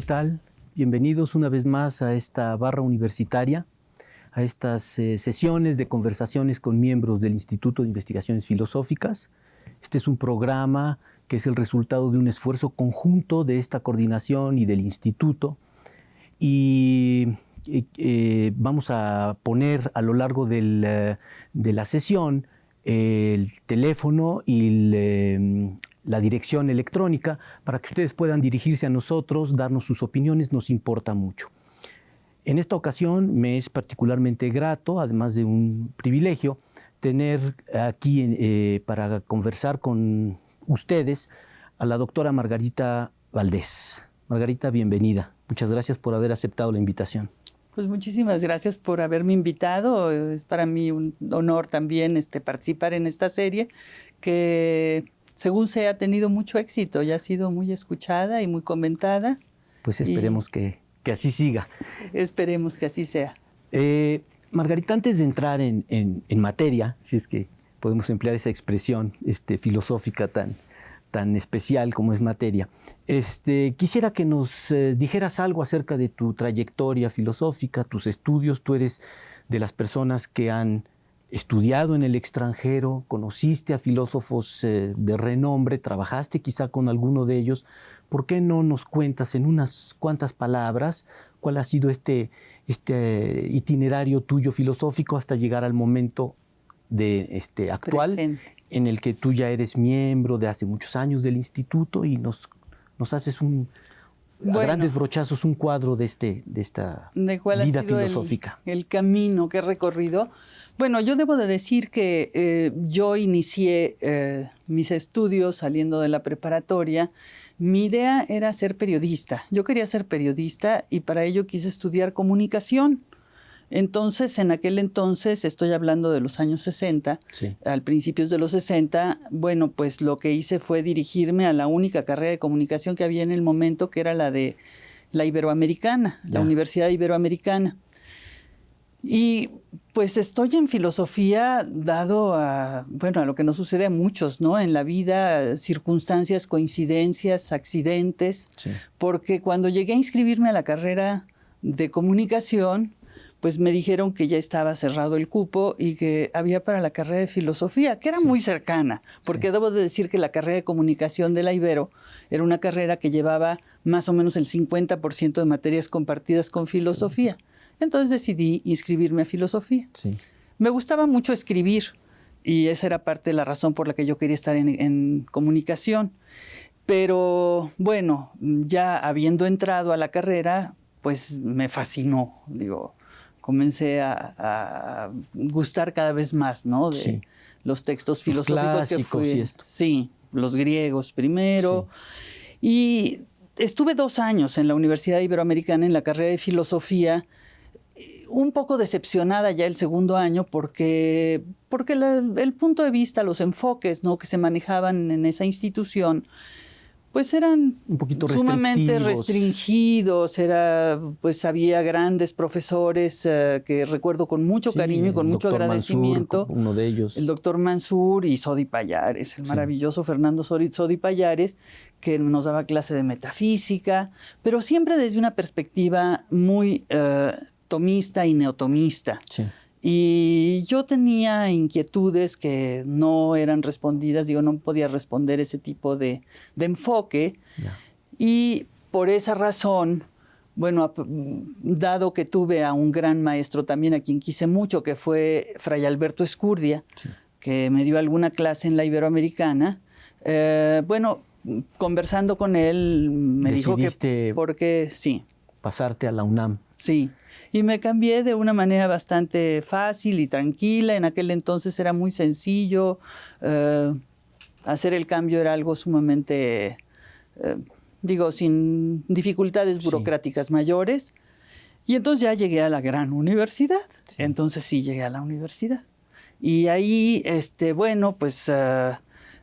¿qué tal? Bienvenidos una vez más a esta barra universitaria, a estas sesiones de conversaciones con miembros del Instituto de Investigaciones Filosóficas. Este es un programa que es el resultado de un esfuerzo conjunto de esta coordinación y del instituto. Y vamos a poner a lo largo de la sesión el teléfono y la dirección electrónica para que ustedes puedan dirigirse a nosotros, darnos sus opiniones, nos importa mucho. En esta ocasión me es particularmente grato, además de un privilegio, tener aquí para conversar con ustedes a la doctora Margarita Valdés. Margarita, bienvenida. Muchas gracias por haber aceptado la invitación. Pues muchísimas gracias por haberme invitado. Es para mí un honor también participar en esta serie que, según se ha tenido mucho éxito, ya ha sido muy escuchada y muy comentada. Pues esperemos que así siga. Esperemos que así sea. Margarita, antes de entrar en materia, si es que podemos emplear esa expresión filosófica tan especial como es materia, quisiera que nos dijeras algo acerca de tu trayectoria filosófica, tus estudios. Tú eres de las personas que han estudiado en el extranjero, conociste a filósofos de renombre, trabajaste quizá con alguno de ellos. ¿Por qué no nos cuentas en unas cuantas palabras cuál ha sido este itinerario tuyo filosófico hasta llegar al momento actual, presente, en el que tú ya eres miembro de hace muchos años del instituto y nos haces a grandes brochazos un cuadro de esta vida filosófica? El camino que he recorrido. Bueno, yo debo de decir que yo inicié mis estudios saliendo de la preparatoria. Mi idea era ser periodista. Yo quería ser periodista y para ello quise estudiar comunicación. Entonces, en aquel entonces, estoy hablando de los años 60, sí, al principios de los 60, bueno, pues lo que hice fue dirigirme a la única carrera de comunicación que había en el momento, que era la de la Iberoamericana, la Universidad Iberoamericana. Y pues estoy en filosofía dado a lo que nos sucede a muchos, ¿no? En la vida, circunstancias, coincidencias, accidentes, sí, porque cuando llegué a inscribirme a la carrera de comunicación, pues me dijeron que ya estaba cerrado el cupo y que había para la carrera de filosofía, que era sí, muy cercana, porque sí, debo de decir que la carrera de comunicación de la Ibero era una carrera que llevaba más o menos el 50% de materias compartidas con filosofía. Sí. Entonces decidí inscribirme a filosofía. Sí. Me gustaba mucho escribir y esa era parte de la razón por la que yo quería estar en comunicación. Pero bueno, ya habiendo entrado a la carrera, pues me fascinó, comencé a gustar cada vez más, ¿no? De sí, los textos filosóficos que fui. Y esto. Sí, los griegos primero. Sí. Y estuve 2 años en la Universidad Iberoamericana en la carrera de filosofía, un poco decepcionada ya el segundo año porque el punto de vista, los enfoques, ¿no?, que se manejaban en esa institución, pues eran un poquito sumamente restringidos. Pues había grandes profesores que recuerdo con mucho cariño y con mucho agradecimiento. Mansur, uno de ellos. El doctor Mansur y Sodi Pallares, el maravilloso Fernando Sodi Pallares, que nos daba clase de metafísica, pero siempre desde una perspectiva muy tomista y neotomista. Sí. Y yo tenía inquietudes que no eran respondidas, no podía responder ese tipo de enfoque. Yeah. Y por esa razón, bueno, dado que tuve a un gran maestro también a quien quise mucho, que fue Fray Alberto Escurdia, sí, que me dio alguna clase en la Iberoamericana, conversando con él, me dijo que porque sí, pasarte a la UNAM. Sí. Y me cambié de una manera bastante fácil y tranquila. En aquel entonces era muy sencillo. Hacer el cambio era algo sumamente, sin dificultades burocráticas sí, mayores. Y entonces ya llegué a la gran universidad. Sí. Entonces sí llegué a la universidad. Y ahí,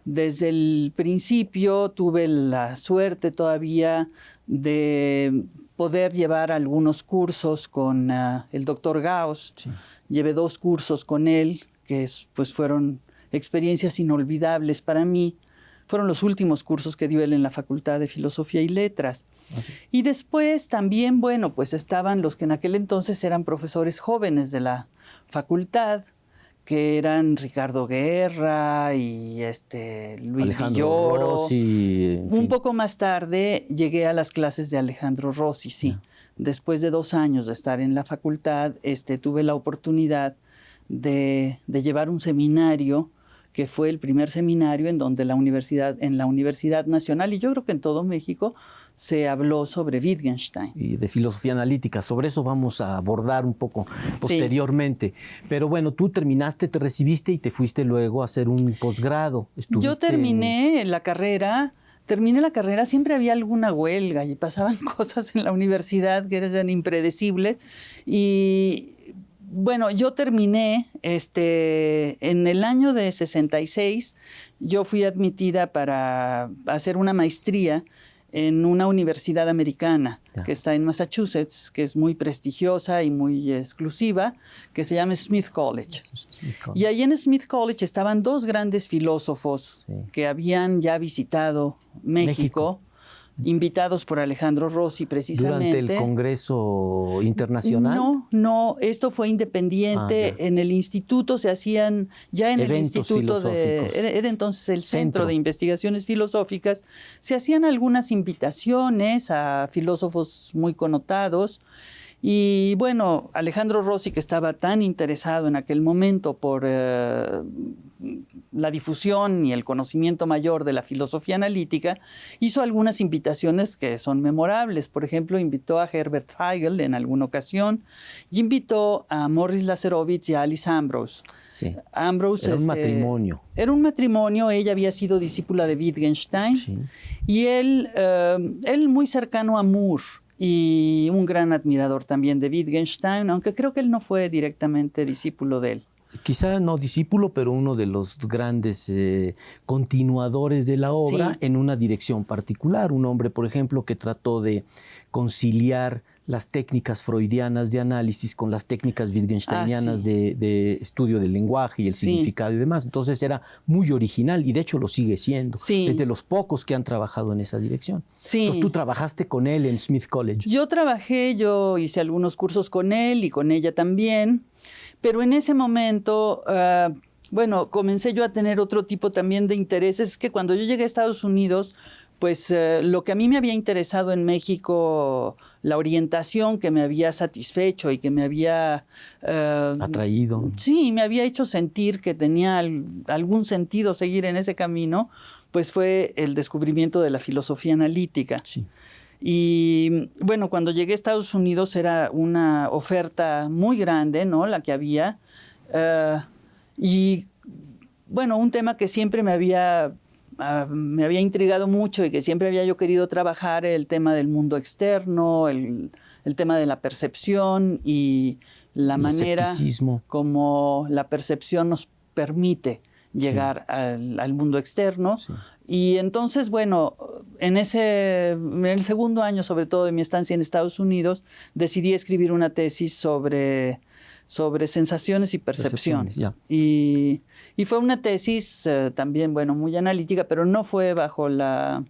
desde el principio tuve la suerte todavía de poder llevar algunos cursos con el doctor Gauss. Sí. Llevé 2 cursos con él, que fueron experiencias inolvidables para mí, fueron los últimos cursos que dio él en la Facultad de Filosofía y Letras. Así. Y después también, bueno, pues estaban los que en aquel entonces eran profesores jóvenes de la facultad, que eran Ricardo Guerra y Luis Alejandro Villoro. Rossi, en fin. Un poco más tarde llegué a las clases de Alejandro Rossi, sí. Después de 2 años de estar en la facultad, tuve la oportunidad de llevar un seminario, que fue el primer seminario en donde en la Universidad Nacional, y yo creo que en todo México, se habló sobre Wittgenstein. Y de filosofía analítica. Sobre eso vamos a abordar un poco posteriormente. Sí. Pero bueno, tú terminaste, te recibiste y te fuiste luego a hacer un posgrado. Yo terminé la carrera, siempre había alguna huelga y pasaban cosas en la universidad que eran impredecibles. Y bueno, yo terminé en el año de 66, yo fui admitida para hacer una maestría en una universidad americana que está en Massachusetts, que es muy prestigiosa y muy exclusiva, que se llama Smith College. Y ahí en Smith College estaban 2 grandes filósofos que habían ya visitado México, invitados por Alejandro Rossi precisamente. ¿Durante el Congreso Internacional? No, esto fue independiente. En el instituto se hacían, ya en eventos el instituto era entonces el Centro de Investigaciones Filosóficas, se hacían algunas invitaciones a filósofos muy connotados. Y bueno, Alejandro Rossi, que estaba tan interesado en aquel momento por la difusión y el conocimiento mayor de la filosofía analítica, hizo algunas invitaciones que son memorables. Por ejemplo, invitó a Herbert Feigl en alguna ocasión y invitó a Morris Lazarovitz y a Alice Ambrose. Sí. Ambrose, era un matrimonio. Era un matrimonio, ella había sido discípula de Wittgenstein, y él muy cercano a Moore, y un gran admirador también de Wittgenstein, aunque creo que él no fue directamente discípulo de él. Quizá no discípulo, pero uno de los grandes continuadores de la obra en una dirección particular. Un hombre, por ejemplo, que trató de conciliar las técnicas freudianas de análisis con las técnicas wittgensteinianas de estudio del lenguaje y el significado y demás. Entonces era muy original y de hecho lo sigue siendo. Es de los pocos que han trabajado en esa dirección. Entonces tú trabajaste con él en Smith College. Yo hice algunos cursos con él y con ella también, pero en ese momento, comencé yo a tener otro tipo también de intereses. Es que cuando yo llegué a Estados Unidos, pues lo que a mí me había interesado en México, la orientación que me había satisfecho y que me había atraído. Sí, me había hecho sentir que tenía algún sentido seguir en ese camino, pues fue el descubrimiento de la filosofía analítica. Sí. Y bueno, cuando llegué a Estados Unidos era una oferta muy grande, ¿no? La que había. Y bueno, un tema que siempre me había intrigado mucho y que siempre había yo querido trabajar, el tema del mundo externo, el tema de la percepción y la manera como la percepción nos permite llegar al mundo externo. Sí. Y entonces, bueno, en el segundo año, sobre todo de mi estancia en Estados Unidos, decidí escribir una tesis sobre sensaciones y percepción. Y fue una tesis también, muy analítica, pero no fue bajo la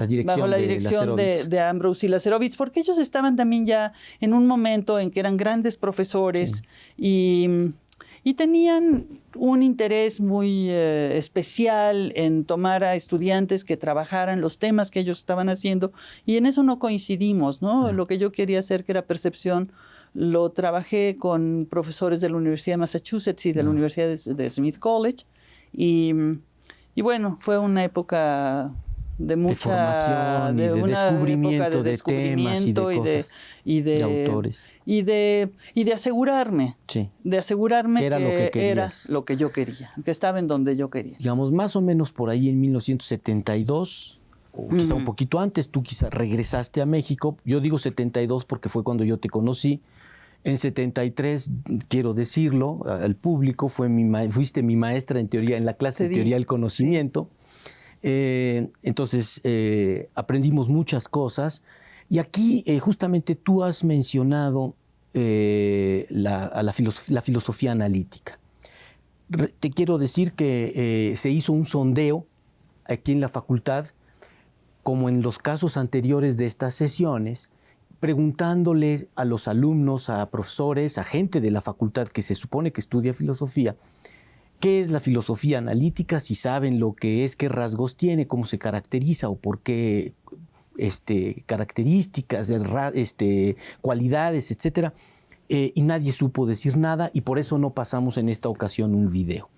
dirección de Ambrose y Lazarovitz, porque ellos estaban también ya en un momento en que eran grandes profesores y tenían un interés muy especial en tomar a estudiantes que trabajaran los temas que ellos estaban haciendo, y en eso no coincidimos, ¿no? Lo que yo quería hacer, que era percepción, lo trabajé con profesores de la Universidad de Massachusetts y de la Universidad de Smith College, y bueno, fue una época de mucha formación, de descubrimiento de temas y de cosas, de autores. Y de asegurarme, que era lo que yo quería, que estaba en donde yo quería. Digamos, más o menos por ahí en 1972, o quizá un poquito antes, tú quizá regresaste a México. Yo digo 72 porque fue cuando yo te conocí. En 73, quiero decirlo al público, fuiste mi maestra en teoría, en la clase de teoría del conocimiento. Entonces aprendimos muchas cosas, y aquí justamente tú has mencionado la filosofía analítica. Te quiero decir que se hizo un sondeo aquí en la facultad, como en los casos anteriores de estas sesiones, preguntándole a los alumnos, a profesores, a gente de la facultad que se supone que estudia filosofía, ¿qué es la filosofía analítica? Si saben lo que es, qué rasgos tiene, cómo se caracteriza o por qué características, cualidades, etcétera. Y nadie supo decir nada y por eso no pasamos en esta ocasión un video.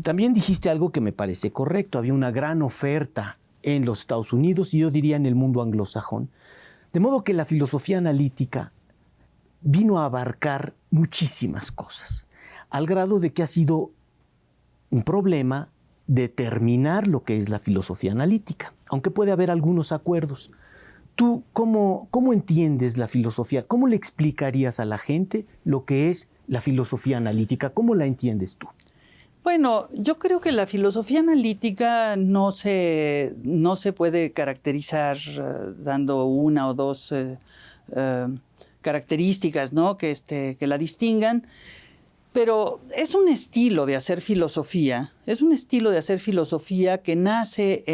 También dijiste algo que me parece correcto. Había una gran oferta en los Estados Unidos y yo diría en el mundo anglosajón. De modo que la filosofía analítica vino a abarcar muchísimas cosas, al grado de que ha sido un problema determinar lo que es la filosofía analítica, aunque puede haber algunos acuerdos. ¿Tú cómo entiendes la filosofía? ¿Cómo le explicarías a la gente lo que es la filosofía analítica? ¿Cómo la entiendes tú? Bueno, yo creo que la filosofía analítica no se puede caracterizar dando una o dos características, ¿no? que la distingan. Pero es un estilo de hacer filosofía, que nace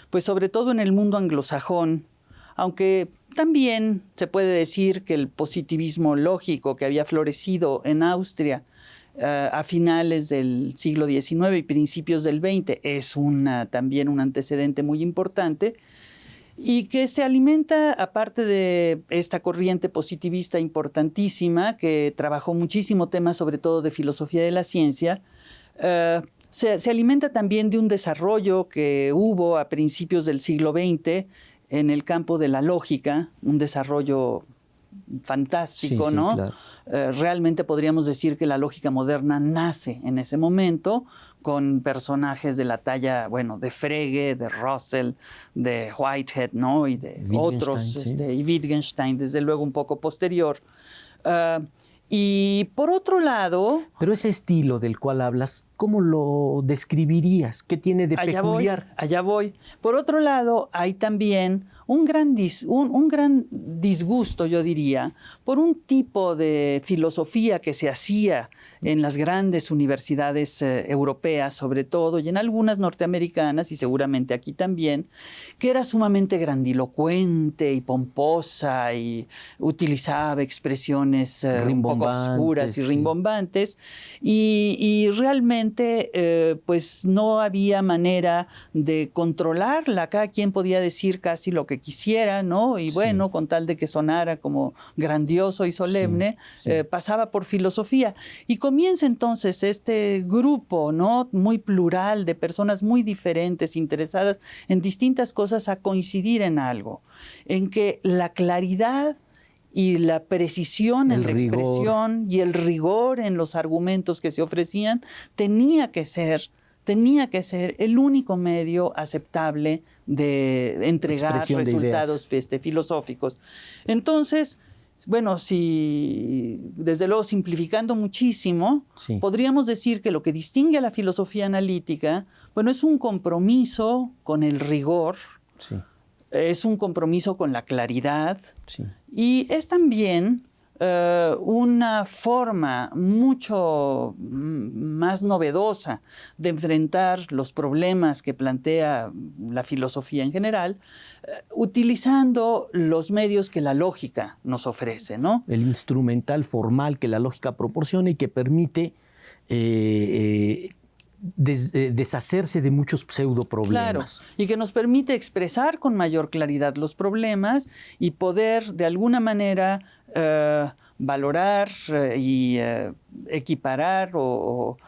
pues sobre todo en el mundo anglosajón, aunque también se puede decir que el positivismo lógico que había florecido en Austria a finales del siglo XIX y principios del XX es también un antecedente muy importante. Y que se alimenta, aparte de esta corriente positivista importantísima, que trabajó muchísimo temas sobre todo de filosofía de la ciencia, se alimenta también de un desarrollo que hubo a principios del siglo XX en el campo de la lógica, un desarrollo fantástico, sí, ¿no? Claro. Realmente podríamos decir que la lógica moderna nace en ese momento con personajes de la talla, bueno, de Frege, de Russell, de Whitehead, ¿no? Y de otros, Sí. Y Wittgenstein, desde luego un poco posterior. Y por otro lado... Pero ese estilo del cual hablas, ¿cómo lo describirías? ¿Qué tiene de peculiar? Allá voy. Por otro lado, hay también un gran disgusto, yo diría, por un tipo de filosofía que se hacía en las grandes universidades europeas, sobre todo, y en algunas norteamericanas, y seguramente aquí también, que era sumamente grandilocuente y pomposa y utilizaba expresiones un poco oscuras y rimbombantes, y realmente pues no había manera de controlarla. Cada quien podía decir casi lo que quisiera, ¿no? Y bueno, con tal de que sonara como grandioso y solemne, pasaba por filosofía. Y comienza entonces este grupo, ¿no? Muy plural de personas muy diferentes, interesadas en distintas cosas, a coincidir en algo, en que la claridad y la precisión en la expresión y el rigor en los argumentos que se ofrecían tenía que ser el único medio aceptable de entregar resultados filosóficos. Entonces, bueno, desde luego simplificando muchísimo, podríamos decir que lo que distingue a la filosofía analítica, bueno, es un compromiso con el rigor, es un compromiso con la claridad, y es también una forma mucho más novedosa de enfrentar los problemas que plantea la filosofía en general, utilizando los medios que la lógica nos ofrece, ¿no? El instrumental formal que la lógica proporciona y que permite deshacerse de muchos pseudoproblemas. Claro, y que nos permite expresar con mayor claridad los problemas y poder de alguna manera valorar y equiparar o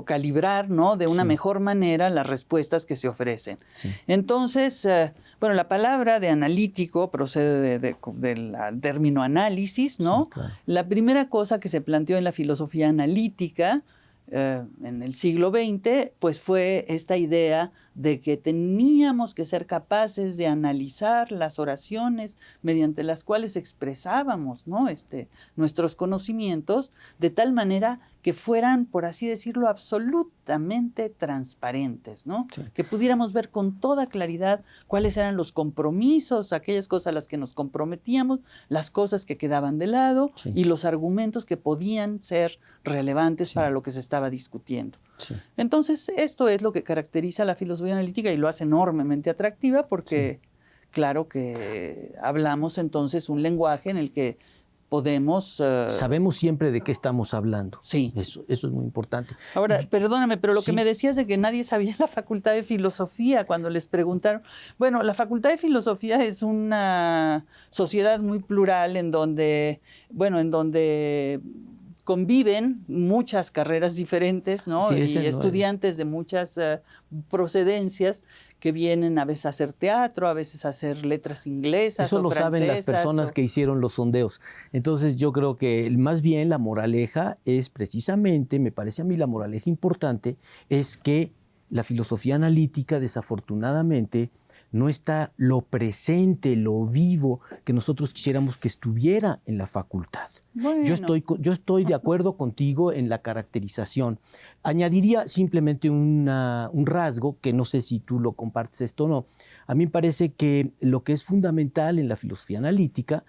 calibrar, ¿no? De una mejor manera las respuestas que se ofrecen. Entonces, bueno, la palabra de analítico procede del término análisis, ¿no? Claro. La primera cosa que se planteó en la filosofía analítica en el siglo XX, pues fue esta idea de que teníamos que ser capaces de analizar las oraciones mediante las cuales expresábamos, ¿no? Nuestros conocimientos, de tal manera que fueran, por así decirlo, absolutamente transparentes, ¿no? Que pudiéramos ver con toda claridad cuáles eran los compromisos, aquellas cosas a las que nos comprometíamos, las cosas que quedaban de lado y los argumentos que podían ser relevantes para lo que se estaba discutiendo. Sí. Entonces, esto es lo que caracteriza a la filosofía analítica y lo hace enormemente atractiva porque, claro que hablamos entonces un lenguaje en el que podemos... Sabemos siempre de qué estamos hablando. Sí. Eso es muy importante. Ahora, perdóname, pero lo Sí. que me decías de que nadie sabía en la Facultad de Filosofía cuando les preguntaron. Bueno, la Facultad de Filosofía es una sociedad muy plural en donde conviven muchas carreras diferentes, ¿no? Sí, y ese no es. estudiantes de muchas procedencias que vienen a veces a hacer teatro, a veces a hacer letras inglesas Eso o lo saben las francesas, personas que hicieron los sondeos. Entonces yo creo que más bien la moraleja es precisamente, me parece a mí la moraleja importante, es que la filosofía analítica desafortunadamente no está lo presente, lo vivo que nosotros quisiéramos que estuviera en la facultad. Bueno. Yo estoy de acuerdo contigo en la caracterización. Añadiría simplemente un rasgo, que no sé si tú lo compartes esto o no. A mí me parece que lo que es fundamental en la filosofía analítica,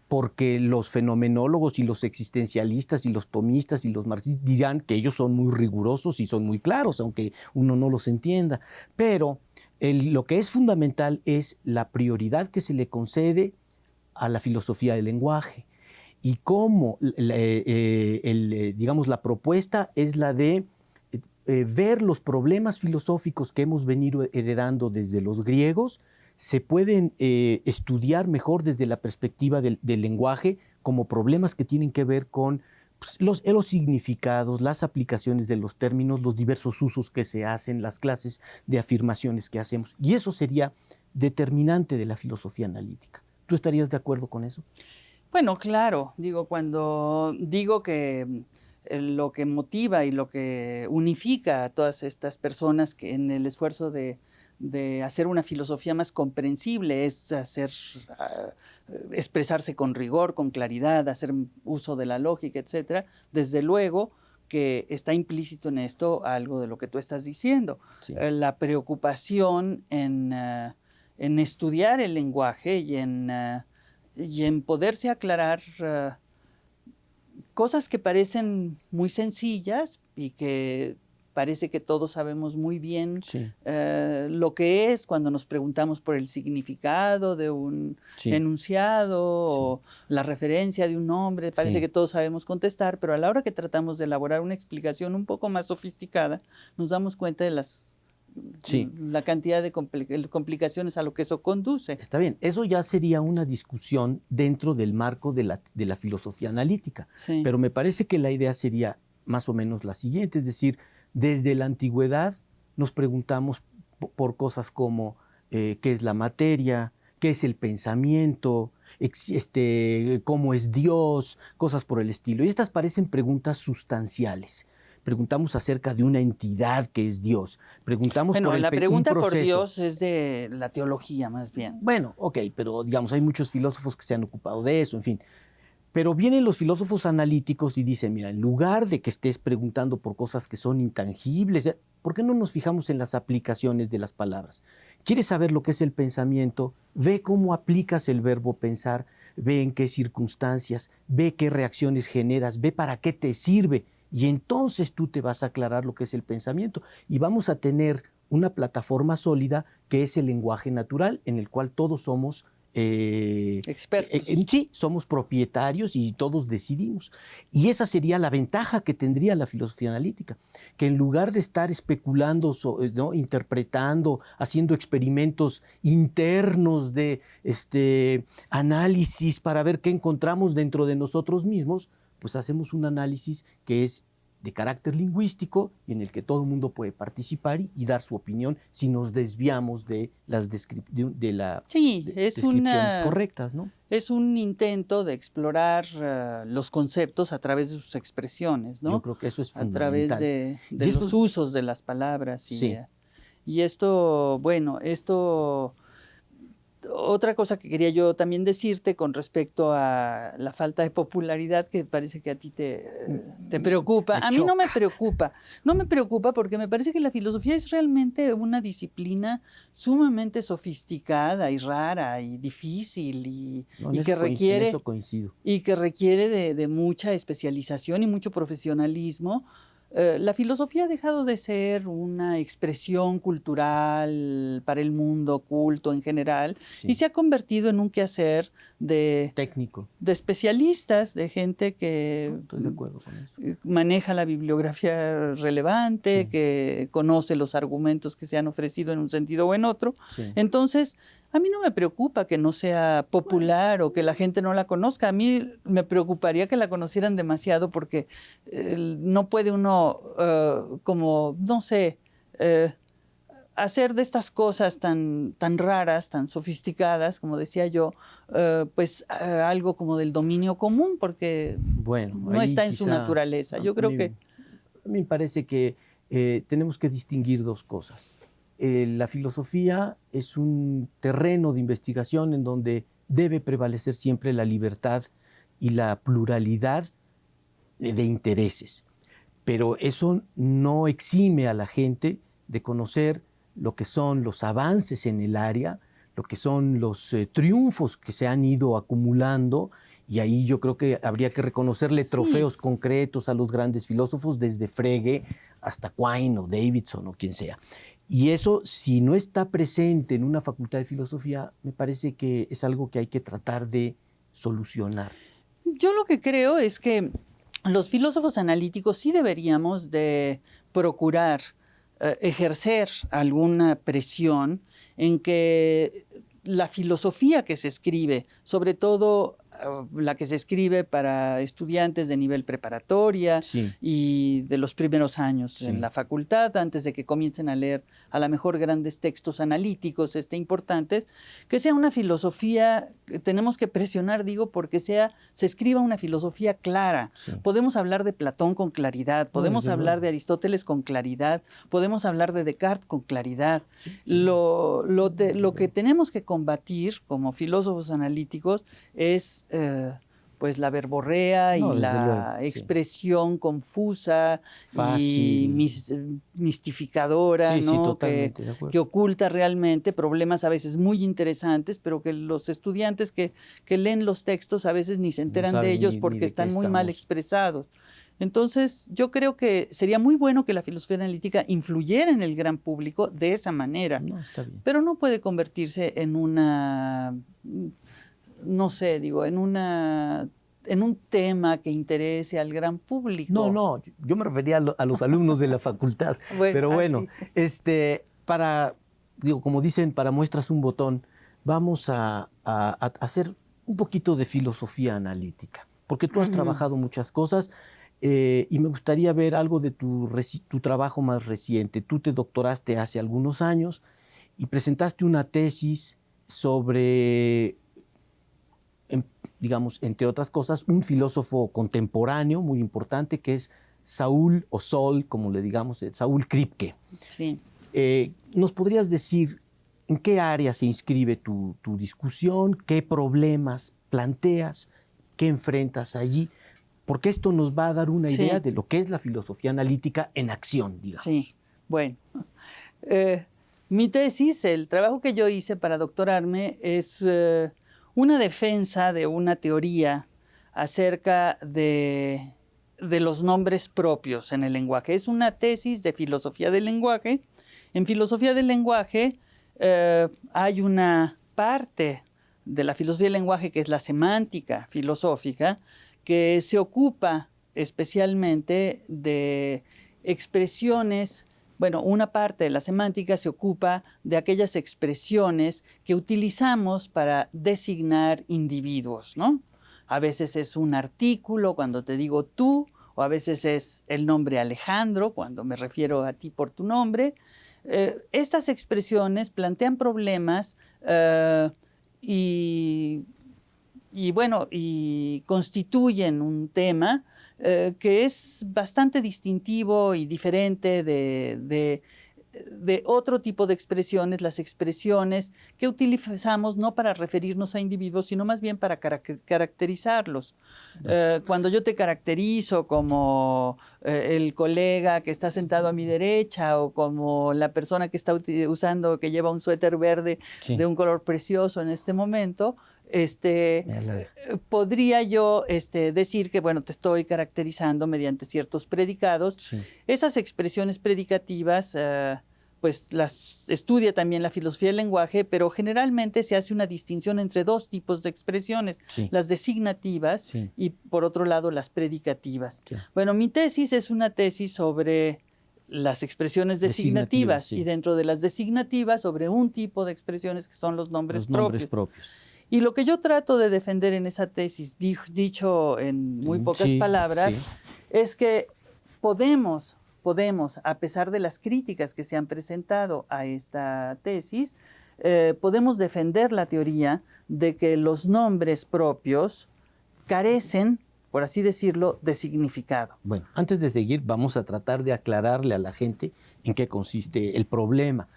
porque los fenomenólogos y los existencialistas y los tomistas y los marxistas dirán que ellos son muy rigurosos y son muy claros, aunque uno no los entienda, pero lo que es fundamental es la prioridad que se le concede a la filosofía del lenguaje y cómo, digamos, la propuesta es la de ver los problemas filosóficos que hemos venido heredando desde los griegos, se pueden estudiar mejor desde la perspectiva del lenguaje como problemas que tienen que ver con los significados, las aplicaciones de los términos, los diversos usos que se hacen, las clases de afirmaciones que hacemos. Y eso sería determinante de la filosofía analítica. ¿Tú estarías de acuerdo con eso? Bueno, claro. Cuando digo que lo que motiva y lo que unifica a todas estas personas que en el esfuerzo de hacer una filosofía más comprensible es expresarse con rigor, con claridad, hacer uso de la lógica, etcétera. Desde luego que está implícito en esto algo de lo que tú estás diciendo. Sí. La preocupación en estudiar el lenguaje y en poderse aclarar cosas que parecen muy sencillas y que parece que todos sabemos muy bien lo que es cuando nos preguntamos por el significado de un enunciado o la referencia de un nombre. Parece que todos sabemos contestar, pero a la hora que tratamos de elaborar una explicación un poco más sofisticada, nos damos cuenta de la cantidad de complicaciones a lo que eso conduce. Está bien, eso ya sería una discusión dentro del marco de la filosofía analítica, pero me parece que la idea sería más o menos la siguiente, es decir, desde la antigüedad nos preguntamos por cosas como qué es la materia, qué es el pensamiento, cómo es Dios, cosas por el estilo. Y estas parecen preguntas sustanciales. Preguntamos acerca de una entidad que es Dios. Preguntamos por la pregunta un proceso. por Dios es de la teología más bien. Bueno, ok, pero digamos, hay muchos filósofos que se han ocupado de eso, en fin. Pero vienen los filósofos analíticos y dicen, mira, en lugar de que estés preguntando por cosas que son intangibles, ¿por qué no nos fijamos en las aplicaciones de las palabras? ¿Quieres saber lo que es el pensamiento? Ve cómo aplicas el verbo pensar, ve en qué circunstancias, ve qué reacciones generas, ve para qué te sirve. Y entonces tú te vas a aclarar lo que es el pensamiento y vamos a tener una plataforma sólida que es el lenguaje natural en el cual todos somos expertos. Sí, somos propietarios y todos decidimos. Y esa sería la ventaja que tendría la filosofía analítica, que en lugar de estar especulando, ¿no?, interpretando, haciendo experimentos internos de análisis para ver qué encontramos dentro de nosotros mismos, pues hacemos un análisis que es de carácter lingüístico y en el que todo el mundo puede participar y dar su opinión si nos desviamos de las descripciones correctas, ¿no? Es un intento de explorar los conceptos a través de sus expresiones, ¿no? Yo creo que eso es fundamental. A través de los usos de las palabras. Y esto, bueno, otra cosa que quería yo también decirte con respecto a la falta de popularidad que parece que a ti te preocupa. A mí no me preocupa porque me parece que la filosofía es realmente una disciplina sumamente sofisticada y rara y difícil y que requiere de mucha especialización y mucho profesionalismo La filosofía ha dejado de ser una expresión cultural para el mundo, culto en general, y se ha convertido en un quehacer técnico, de especialistas, de gente que estoy de acuerdo con eso. Maneja la bibliografía relevante, que conoce los argumentos que se han ofrecido en un sentido o en otro. Entonces, a mí no me preocupa que no sea popular o que la gente no la conozca. A mí me preocuparía que la conocieran demasiado porque no puede uno, como, no sé, hacer de estas cosas tan raras, tan sofisticadas, como decía yo, algo como del dominio común, porque no está en su naturaleza. Yo creo que... A mí me parece que tenemos que distinguir dos cosas. La filosofía es un terreno de investigación en donde debe prevalecer siempre la libertad y la pluralidad de intereses. Pero eso no exime a la gente de conocer lo que son los avances en el área, lo que son los triunfos que se han ido acumulando, y ahí yo creo que habría que reconocerle trofeos concretos a los grandes filósofos, desde Frege hasta Quine o Davidson o quien sea. Y eso, si no está presente en una facultad de filosofía, me parece que es algo que hay que tratar de solucionar. Yo lo que creo es que los filósofos analíticos sí deberíamos de procurar ejercer alguna presión en que la filosofía que se escribe, sobre todo la que se escribe para estudiantes de nivel preparatoria y de los primeros años en la facultad, antes de que comiencen a leer a lo mejor grandes textos analíticos importantes, que sea una filosofía, que tenemos que presionar, digo, porque se escriba una filosofía clara. Podemos hablar de Platón con claridad, podemos hablar de Aristóteles con claridad, podemos hablar de Descartes con claridad. Lo que tenemos que combatir como filósofos analíticos es pues la verborrea y la expresión confusa y mistificadora, ¿no? que oculta realmente problemas a veces muy interesantes, pero que los estudiantes que leen los textos a veces ni se enteran de ellos porque están muy mal expresados. Entonces, yo creo que sería muy bueno que la filosofía analítica influyera en el gran público de esa manera, pero no puede convertirse en una... no sé, digo, en un tema que interese al gran público. No, yo me refería a los alumnos de la facultad. Pero bueno, como dicen, para muestras un botón, vamos a hacer un poquito de filosofía analítica, porque tú has trabajado muchas cosas y me gustaría ver algo de tu trabajo más reciente. Tú te doctoraste hace algunos años y presentaste una tesis sobre... digamos, entre otras cosas, un filósofo contemporáneo muy importante que es Saúl, o Sol, como le digamos, Saúl Kripke. ¿Nos podrías decir en qué área se inscribe tu discusión, qué problemas planteas, qué enfrentas allí? Porque esto nos va a dar una idea de lo que es la filosofía analítica en acción, digamos. Bueno. Mi tesis, el trabajo que yo hice para doctorarme es... una defensa de una teoría acerca de los nombres propios en el lenguaje. Es una tesis de filosofía del lenguaje. En filosofía del lenguaje hay una parte de la filosofía del lenguaje que es la semántica filosófica, que se ocupa especialmente de expresiones. Bueno, una parte de la semántica se ocupa de aquellas expresiones que utilizamos para designar individuos, ¿no? A veces es un artículo cuando te digo tú, o a veces es el nombre Alejandro cuando me refiero a ti por tu nombre. Estas expresiones plantean problemas y constituyen un tema que es bastante distintivo y diferente de otro tipo de expresiones, las expresiones que utilizamos no para referirnos a individuos, sino más bien para caracterizarlos. Cuando yo te caracterizo como el colega que está sentado a mi derecha o como la persona que está usando, que lleva un suéter verde de un color precioso en este momento, podría yo decir que, bueno, te estoy caracterizando mediante ciertos predicados. Sí. Esas expresiones predicativas, pues las estudia también la filosofía del lenguaje, pero generalmente se hace una distinción entre dos tipos de expresiones, Sí. las designativas Sí. y, por otro lado, las predicativas. Sí. Bueno, mi tesis es una tesis sobre las expresiones designativas sí. y dentro de las designativas sobre un tipo de expresiones que son los nombres propios. Y lo que yo trato de defender en esa tesis, dicho en muy pocas palabras, es que podemos, a pesar de las críticas que se han presentado a esta tesis, podemos defender la teoría de que los nombres propios carecen, por así decirlo, de significado. Bueno, antes de seguir, vamos a tratar de aclararle a la gente en qué consiste el problema.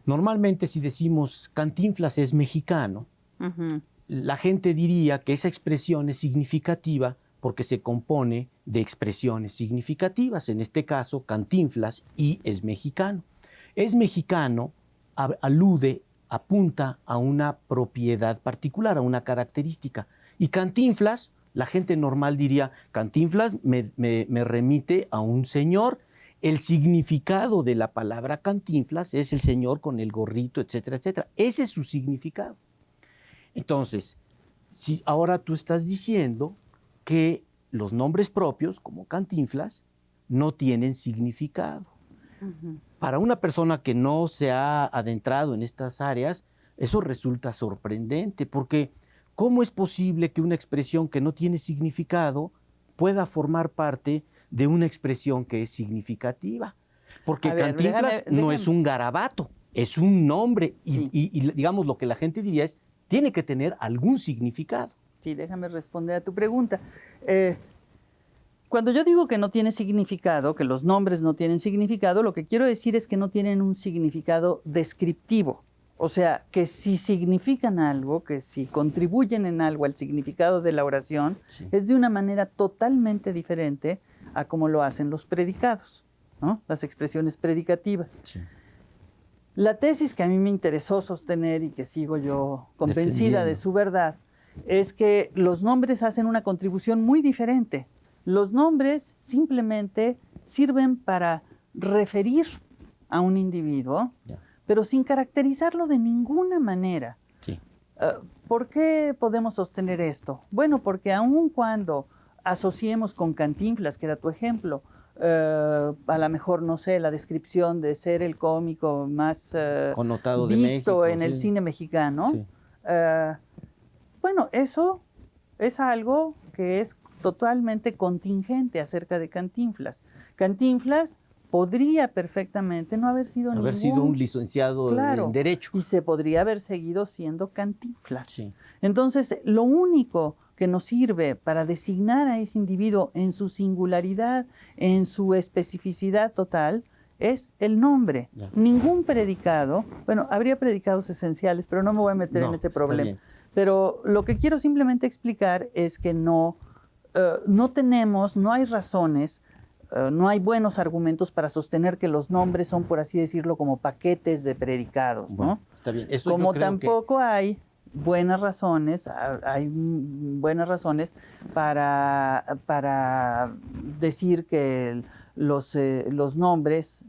Normalmente, si decimos Cantinflas es mexicano, la gente diría que esa expresión es significativa porque se compone de expresiones significativas. En este caso, Cantinflas y es mexicano. Es mexicano alude, apunta a una propiedad particular, a una característica. Y Cantinflas, la gente normal diría, Cantinflas me remite a un señor. El significado de la palabra Cantinflas es el señor con el gorrito, etcétera, etcétera. Ese es su significado. Entonces, si ahora tú estás diciendo que los nombres propios, como Cantinflas, no tienen significado. Para una persona que no se ha adentrado en estas áreas, eso resulta sorprendente, porque ¿cómo es posible que una expresión que no tiene significado pueda formar parte de una expresión que es significativa? Porque Cantinflas no es un garabato, es un nombre y digamos lo que la gente diría es tiene que tener algún significado. Sí, déjame responder a tu pregunta. Cuando yo digo que no tiene significado, que los nombres no tienen significado, lo que quiero decir es que no tienen un significado descriptivo. O sea, que si significan algo, que si contribuyen en algo al significado de la oración, es de una manera totalmente diferente a como lo hacen los predicados, ¿no? Las expresiones predicativas. Sí. La tesis que a mí me interesó sostener y que sigo yo convencida de su verdad es que los nombres hacen una contribución muy diferente. Los nombres simplemente sirven para referir a un individuo, pero sin caracterizarlo de ninguna manera. Sí. ¿Por qué podemos sostener esto? Bueno, porque aun cuando asociemos con Cantinflas, que era tu ejemplo, a lo mejor, no sé, la descripción de ser el cómico más connotado visto de México, en el cine mexicano. Sí. Bueno, eso es algo que es totalmente contingente acerca de Cantinflas. Cantinflas podría perfectamente no haber sido un licenciado en Derecho. Y se podría haber seguido siendo Cantinflas. Sí. Entonces, lo único que nos sirve para designar a ese individuo en su singularidad, en su especificidad total, es el nombre. Ya. Ningún predicado, bueno, habría predicados esenciales, pero no me voy a meter en ese problema. Bien. Pero lo que quiero simplemente explicar es que no hay razones, no hay buenos argumentos para sostener que los nombres son, por así decirlo, como paquetes de predicados, bueno, ¿no? Está bien. Eso como yo creo tampoco hay buenas razones para decir que los nombres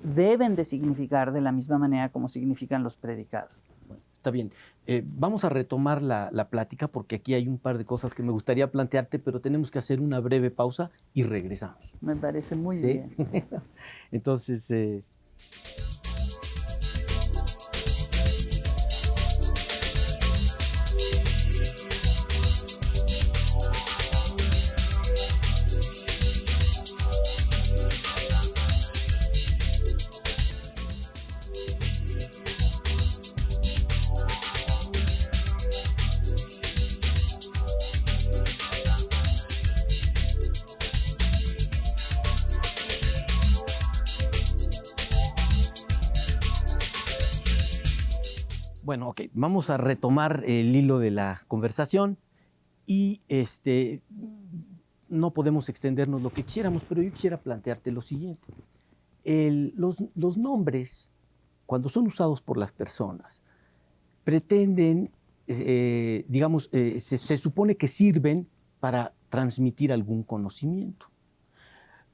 deben de significar de la misma manera como significan los predicados. Bueno, está bien. Vamos a retomar la plática porque aquí hay un par de cosas que me gustaría plantearte, pero tenemos que hacer una breve pausa y regresamos. Me parece muy bien. Entonces... Bueno, ok, vamos a retomar el hilo de la conversación y no podemos extendernos lo que quisiéramos, pero yo quisiera plantearte lo siguiente. Los nombres, cuando son usados por las personas, pretenden digamos, se supone que sirven para transmitir algún conocimiento.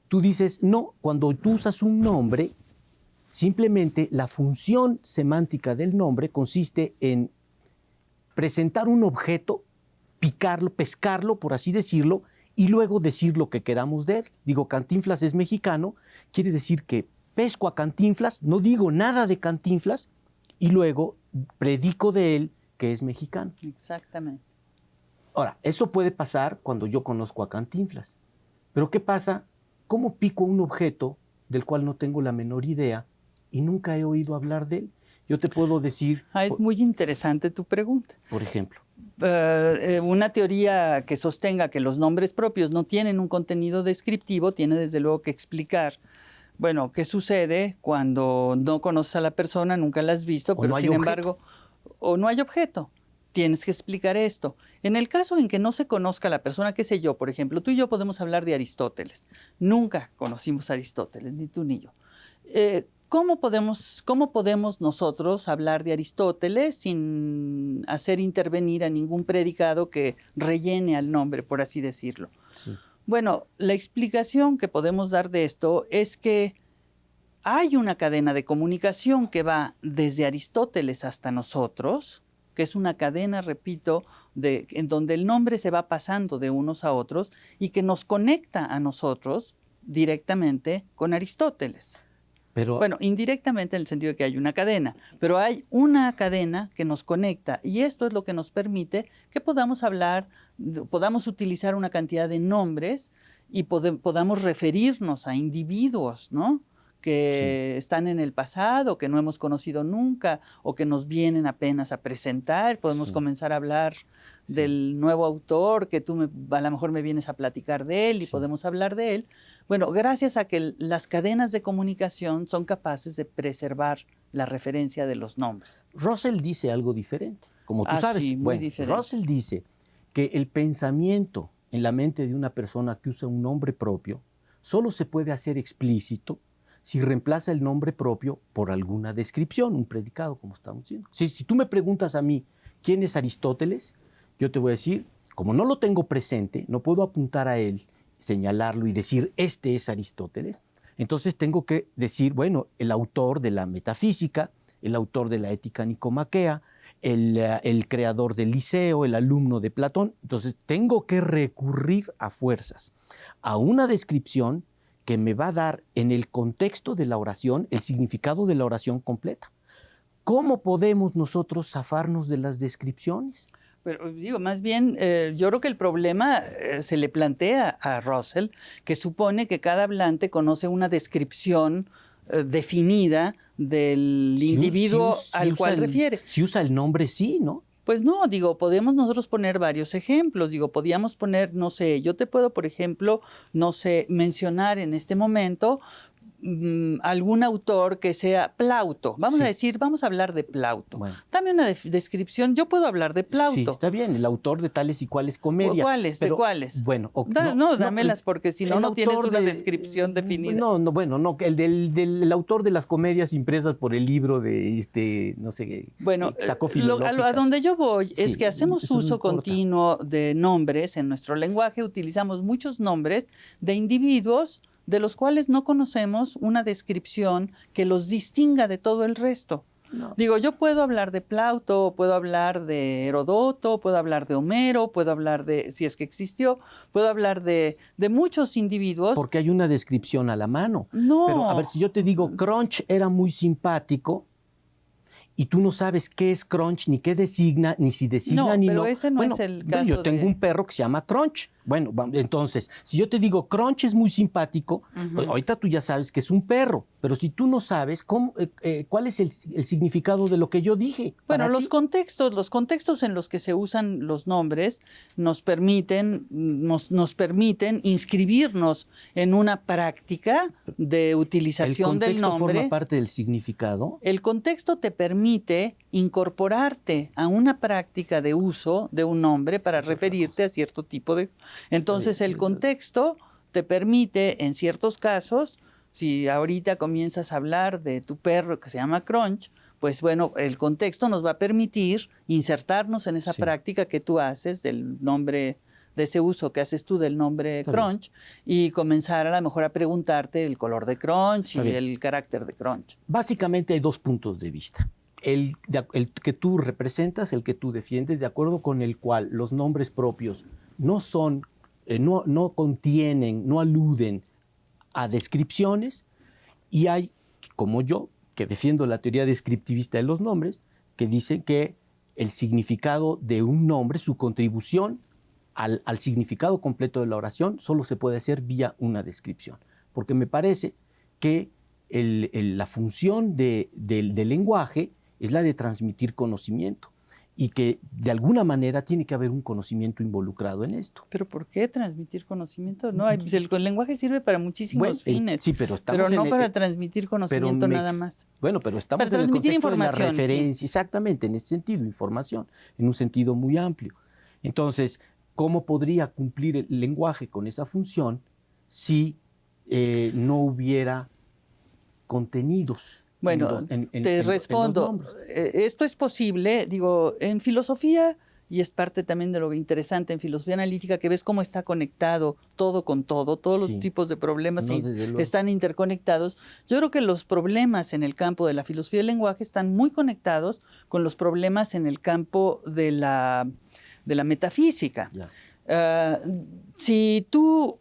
Tú dices, no, cuando tú usas un nombre, simplemente la función semántica del nombre consiste en presentar un objeto, picarlo, pescarlo, por así decirlo, y luego decir lo que queramos de él. Digo, Cantinflas es mexicano, quiere decir que pesco a Cantinflas, no digo nada de Cantinflas, y luego predico de él que es mexicano. Exactamente. Ahora, eso puede pasar cuando yo conozco a Cantinflas. Pero ¿qué pasa? ¿Cómo pico un objeto del cual no tengo la menor idea y nunca he oído hablar de él? Yo te puedo decir... Es muy interesante tu pregunta. Por ejemplo. Una teoría que sostenga que los nombres propios no tienen un contenido descriptivo tiene desde luego que explicar, bueno, qué sucede cuando no conoces a la persona, nunca la has visto, pero sin embargo, o no hay objeto. Tienes que explicar esto. En el caso en que no se conozca a la persona, qué sé yo, por ejemplo, tú y yo podemos hablar de Aristóteles. Nunca conocimos a Aristóteles, ni tú ni yo. ¿Cómo podemos nosotros hablar de Aristóteles sin hacer intervenir a ningún predicado que rellene al nombre, por así decirlo? Sí. Bueno, la explicación que podemos dar de esto es que hay una cadena de comunicación que va desde Aristóteles hasta nosotros, que es una cadena, repito, en donde el nombre se va pasando de unos a otros y que nos conecta a nosotros directamente con Aristóteles. Pero, bueno, indirectamente en el sentido de que hay una cadena, pero hay una cadena que nos conecta y esto es lo que nos permite que podamos hablar, podamos utilizar una cantidad de nombres y podamos referirnos a individuos, ¿no?, que están en el pasado, que no hemos conocido nunca o que nos vienen apenas a presentar. Podemos comenzar a hablar del nuevo autor, que tú a lo mejor me vienes a platicar de él y podemos hablar de él. Bueno, gracias a que las cadenas de comunicación son capaces de preservar la referencia de los nombres. Russell dice algo diferente, como tú sabes. Sí, muy diferente. Russell dice que el pensamiento en la mente de una persona que usa un nombre propio solo se puede hacer explícito si reemplaza el nombre propio por alguna descripción, un predicado, como estamos diciendo. Si tú me preguntas a mí quién es Aristóteles, yo te voy a decir, como no lo tengo presente, no puedo apuntar a él, señalarlo y decir, este es Aristóteles, entonces tengo que decir, bueno, el autor de la metafísica, el autor de la ética nicomaquea, el creador del Liceo, el alumno de Platón. Entonces tengo que recurrir a fuerzas, a una descripción que me va a dar en el contexto de la oración el significado de la oración completa. ¿Cómo podemos nosotros zafarnos de las descripciones? Pero digo, más bien, yo creo que el problema se le plantea a Russell, que supone que cada hablante conoce una descripción definida del individuo al cual refiere. Si usa el nombre, sí, ¿no? Pues no, digo, podemos nosotros poner varios ejemplos. Digo, podíamos poner, no sé, yo te puedo, por ejemplo, no sé, mencionar en este momento algún autor que sea Plauto. Vamos a decir, vamos a hablar de Plauto. Bueno. Dame una descripción. Yo puedo hablar de Plauto. Sí, está bien, el autor de tales y cuales comedias. ¿Cuáles? Pero, ¿de cuáles? Bueno, dámelas porque si no tienes una descripción definida. No, el autor de las comedias impresas por el libro de, no sé, bueno, sacó filológicas. A donde yo voy es que hacemos uso continuo de nombres en nuestro lenguaje, utilizamos muchos nombres de individuos de los cuales no conocemos una descripción que los distinga de todo el resto. No. Digo, yo puedo hablar de Plauto, puedo hablar de Herodoto, puedo hablar de Homero, puedo hablar de, si es que existió, puedo hablar de muchos individuos. Porque hay una descripción a la mano. No. Pero, a ver, si yo te digo, Crunch era muy simpático, y tú no sabes qué es Crunch, ni qué designa, ni si designa ni no. No, pero ese no es el caso. Yo tengo un perro que se llama Crunch. Bueno, entonces, si yo te digo Crunch es muy simpático, ahorita tú ya sabes que es un perro, pero si tú no sabes, ¿cuál es el significado de lo que yo dije? Bueno, los contextos en los que se usan los nombres nos permiten inscribirnos en una práctica de utilización del nombre. ¿El contexto forma parte del significado? El contexto te permite incorporarte a una práctica de uso de un nombre para referirte a cierto tipo de... Entonces, el contexto te permite, en ciertos casos, si ahorita comienzas a hablar de tu perro que se llama Crunch, pues bueno, el contexto nos va a permitir insertarnos en esa práctica que tú haces del nombre, de ese uso que haces tú del nombre crunch, y comenzar a lo mejor a preguntarte el color de crunch y el carácter de crunch. Básicamente hay dos puntos de vista. El que tú representas, el que tú defiendes, de acuerdo con el cual los nombres propios no son, no contienen, no aluden a descripciones, y hay, como yo, que defiendo la teoría descriptivista de los nombres, que dice que el significado de un nombre, su contribución al significado completo de la oración, solo se puede hacer vía una descripción. Porque me parece que la función del lenguaje es la de transmitir conocimiento, y que de alguna manera tiene que haber un conocimiento involucrado en esto. ¿Pero por qué transmitir conocimiento? No, el lenguaje sirve para muchísimos fines, sí, pero no para transmitir conocimiento nada más. Bueno, pero estamos en el contexto de la referencia, exactamente, en ese sentido, información, en un sentido muy amplio. Entonces, ¿cómo podría cumplir el lenguaje con esa función si no hubiera contenidos? Bueno, te respondo, esto es posible, digo, en filosofía, y es parte también de lo interesante en filosofía analítica, que ves cómo está conectado todo con todo, todos los tipos de problemas están interconectados. Yo creo que los problemas en el campo de la filosofía del lenguaje están muy conectados con los problemas en el campo de la metafísica. Si tú,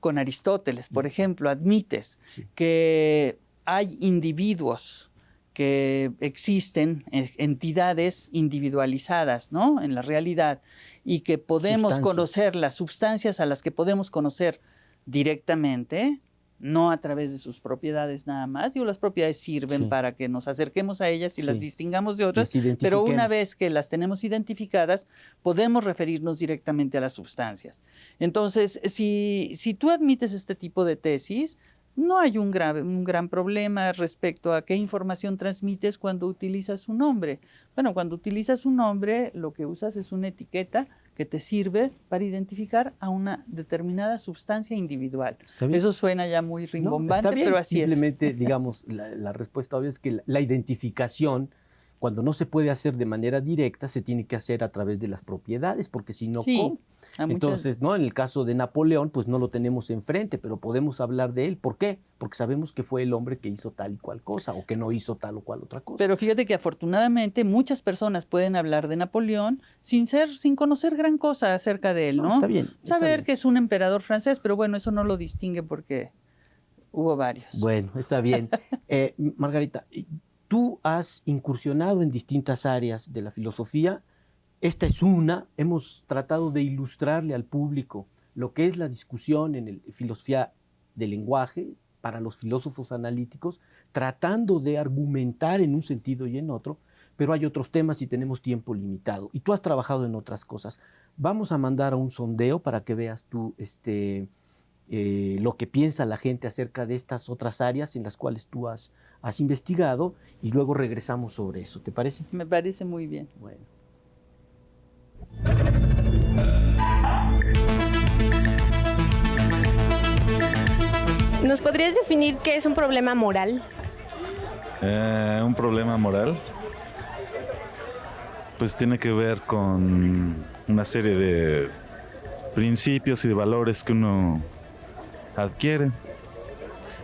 con Aristóteles, por ejemplo, admites que hay individuos que existen, entidades individualizadas, ¿no?, en la realidad, y que podemos conocer las sustancias a las que podemos conocer directamente, no a través de sus propiedades nada más. Digo, las propiedades sirven para que nos acerquemos a ellas y las distingamos de otras, pero una vez que las tenemos identificadas, podemos referirnos directamente a las sustancias. Entonces, si tú admites este tipo de tesis, no hay un gran problema respecto a qué información transmites cuando utilizas un nombre. Bueno, cuando utilizas un nombre, lo que usas es una etiqueta que te sirve para identificar a una determinada sustancia individual. Eso suena ya muy rimbombante, pero así es. Simplemente, digamos, la respuesta obvia es que la identificación, cuando no se puede hacer de manera directa, se tiene que hacer a través de las propiedades, porque si no, ¿cómo? Entonces, ¿no? En el caso de Napoleón, pues no lo tenemos enfrente, pero podemos hablar de él. ¿Por qué? Porque sabemos que fue el hombre que hizo tal y cual cosa, o que no hizo tal o cual otra cosa. Pero fíjate que afortunadamente muchas personas pueden hablar de Napoleón sin conocer gran cosa acerca de él, ¿no? Está bien. Saber que es un emperador francés, pero bueno, eso no lo distingue porque hubo varios. Bueno, está bien. Margarita, tú has incursionado en distintas áreas de la filosofía. Esta es una. Hemos tratado de ilustrarle al público lo que es la discusión en filosofía del lenguaje para los filósofos analíticos, tratando de argumentar en un sentido y en otro, pero hay otros temas y tenemos tiempo limitado. Y tú has trabajado en otras cosas. Vamos a mandar a un sondeo para que veas tú lo que piensa la gente acerca de estas otras áreas en las cuales tú has investigado, y luego regresamos sobre eso. ¿Te parece? Me parece muy bien. Bueno. ¿Nos podrías definir qué es un problema moral? Un problema moral, pues tiene que ver con una serie de principios y de valores que uno adquiere.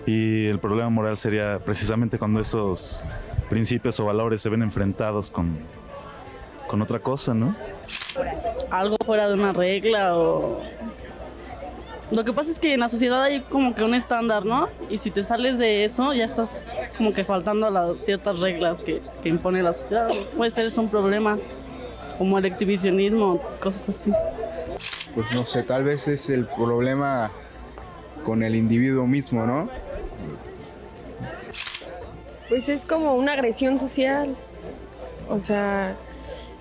Y el problema moral sería precisamente cuando esos principios o valores se ven enfrentados con otra cosa, ¿no? Algo fuera de una regla o... Lo que pasa es que en la sociedad hay como que un estándar, ¿no? Y si te sales de eso, ya estás como que faltando a las ciertas reglas que impone la sociedad. Puede ser un problema, como el exhibicionismo, cosas así. Pues no sé, tal vez es el problema con el individuo mismo, ¿no? Pues es como una agresión social. O sea,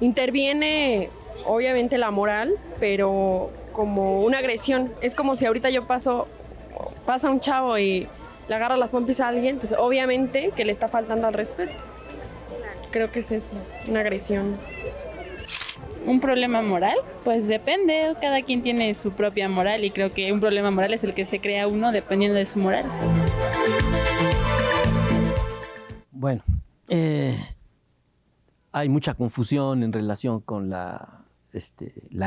interviene obviamente la moral, pero como una agresión. Es como si ahorita pasa un chavo y le agarra las pompis a alguien, pues obviamente que le está faltando al respeto. Creo que es eso, una agresión. ¿Un problema moral? Pues depende, cada quien tiene su propia moral y creo que un problema moral es el que se crea uno dependiendo de su moral. Bueno, hay mucha confusión en relación con la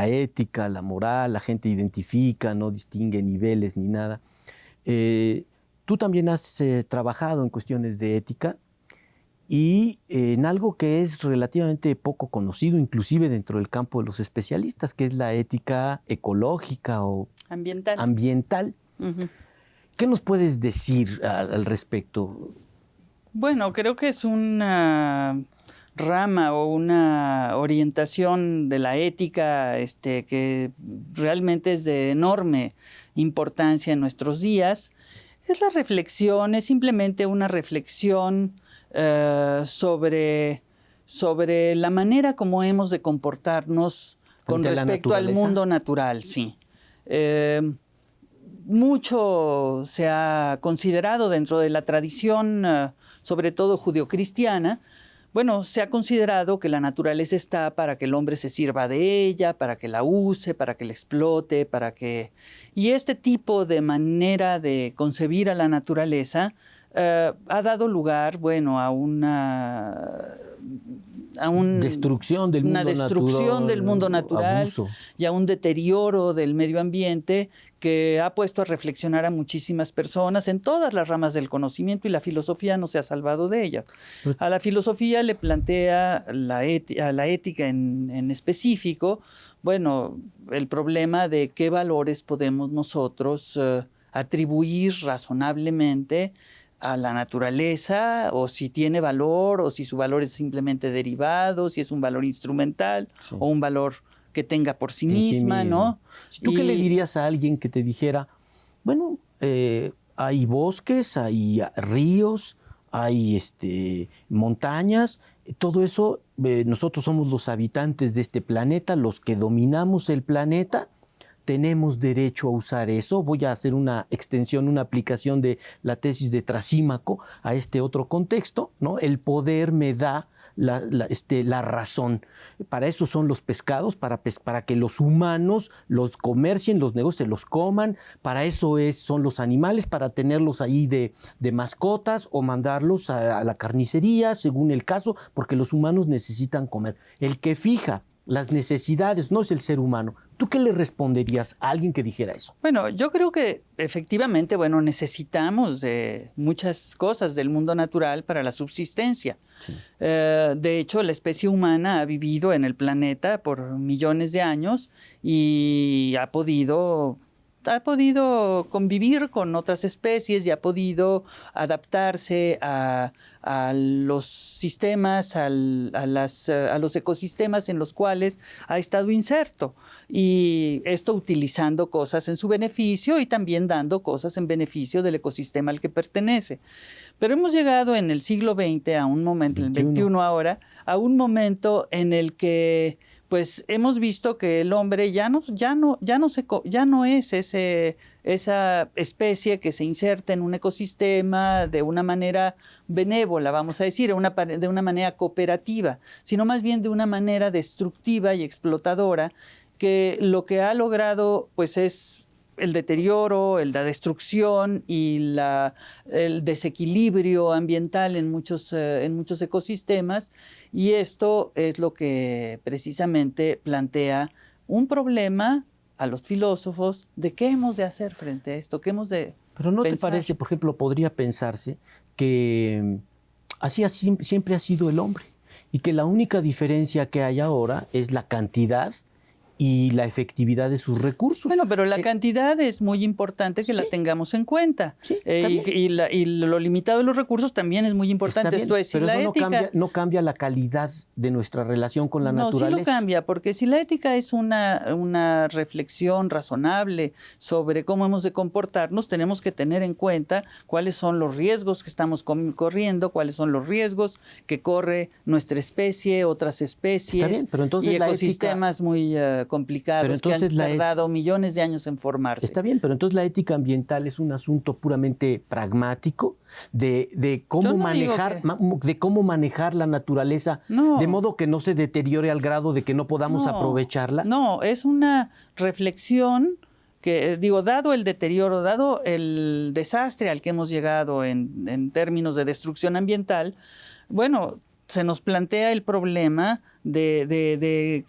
ética, la moral, la gente identifica, no distingue niveles ni nada. Tú también has trabajado en cuestiones de ética y en algo que es relativamente poco conocido, inclusive dentro del campo de los especialistas, que es la ética ecológica o ambiental. Uh-huh. ¿Qué nos puedes decir al respecto? Bueno, creo que es una rama o una orientación de la ética que realmente es de enorme importancia en nuestros días. Es la reflexión, es simplemente una reflexión sobre la manera como hemos de comportarnos con respecto al mundo natural, sí. Mucho se ha considerado dentro de la tradición, sobre todo judeocristiana. Bueno, se ha considerado que la naturaleza está para que el hombre se sirva de ella, para que la use, para que la explote, Y este tipo de manera de concebir a la naturaleza ha dado lugar, bueno, a una destrucción del mundo natural abuso. Y a un deterioro del medio ambiente que ha puesto a reflexionar a muchísimas personas en todas las ramas del conocimiento, y la filosofía no se ha salvado de ella. A la filosofía le plantea a la ética en específico, bueno, el problema de qué valores podemos nosotros atribuir razonablemente a la naturaleza, o si tiene valor, o si su valor es simplemente derivado, si es un valor instrumental, sí, o un valor que tenga por sí misma, ¿no? ¿Tú qué le dirías a alguien que te dijera, bueno, hay bosques, hay ríos, hay montañas, todo eso, nosotros somos los habitantes de este planeta, los que dominamos el planeta, tenemos derecho a usar eso? Voy a hacer una extensión, una aplicación de la tesis de Trasímaco a este otro contexto, ¿no? El poder me da la razón. Para eso son los pescados, para que los humanos los comercien, los negocios se los coman. Para eso son los animales, para tenerlos ahí de mascotas o mandarlos a la carnicería, según el caso, porque los humanos necesitan comer. El que fija las necesidades no es el ser humano. ¿Tú qué le responderías a alguien que dijera eso? Bueno, yo creo que efectivamente, bueno, necesitamos de muchas cosas del mundo natural para la subsistencia. Sí. De hecho, la especie humana ha vivido en el planeta por millones de años y ha podido convivir con otras especies y ha podido adaptarse a los sistemas, a los ecosistemas en los cuales ha estado inserto. Y esto utilizando cosas en su beneficio y también dando cosas en beneficio del ecosistema al que pertenece. Pero hemos llegado en el siglo XX a un momento, en el XXI ahora, a un momento en el que pues hemos visto que el hombre ya no es esa especie que se inserta en un ecosistema de una manera benévola, vamos a decir, de una manera cooperativa, sino más bien de una manera destructiva y explotadora, que lo que ha logrado pues es el deterioro, la destrucción y el desequilibrio ambiental en muchos ecosistemas, y esto es lo que precisamente plantea un problema a los filósofos de qué hemos de hacer frente a esto, qué hemos de Pero ¿no pensar? te parece, por ejemplo, podría pensarse que así siempre ha sido el hombre y que la única diferencia que hay ahora es la cantidad y la efectividad de sus recursos? Bueno, pero la cantidad es muy importante que la tengamos en cuenta. Sí, y lo limitado de los recursos también es muy importante. Esto es, pero eso no cambia la calidad de nuestra relación con la naturaleza. No, sí lo cambia, porque si la ética es una reflexión razonable sobre cómo hemos de comportarnos, tenemos que tener en cuenta cuáles son los riesgos que estamos corriendo, cuáles son los riesgos que corre nuestra especie, otras especies. Está bien, pero entonces y ecosistemas muy complicados que han tardado millones de años en formarse. Está bien, pero entonces la ética ambiental es un asunto puramente pragmático de cómo manejar la naturaleza, de modo que no se deteriore al grado de que no podamos aprovecharla. No, es una reflexión que, dado el deterioro, dado el desastre al que hemos llegado en términos de destrucción ambiental, bueno, se nos plantea el problema de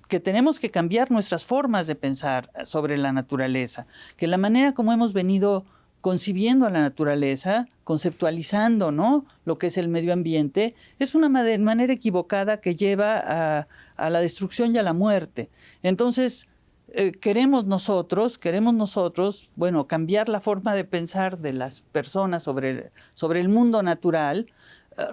que tenemos que cambiar nuestras formas de pensar sobre la naturaleza, que la manera como hemos venido concibiendo a la naturaleza, conceptualizando, ¿no?, lo que es el medio ambiente, es una manera equivocada que lleva a la destrucción y a la muerte. Entonces, queremos nosotros, bueno, cambiar la forma de pensar de las personas sobre el mundo natural,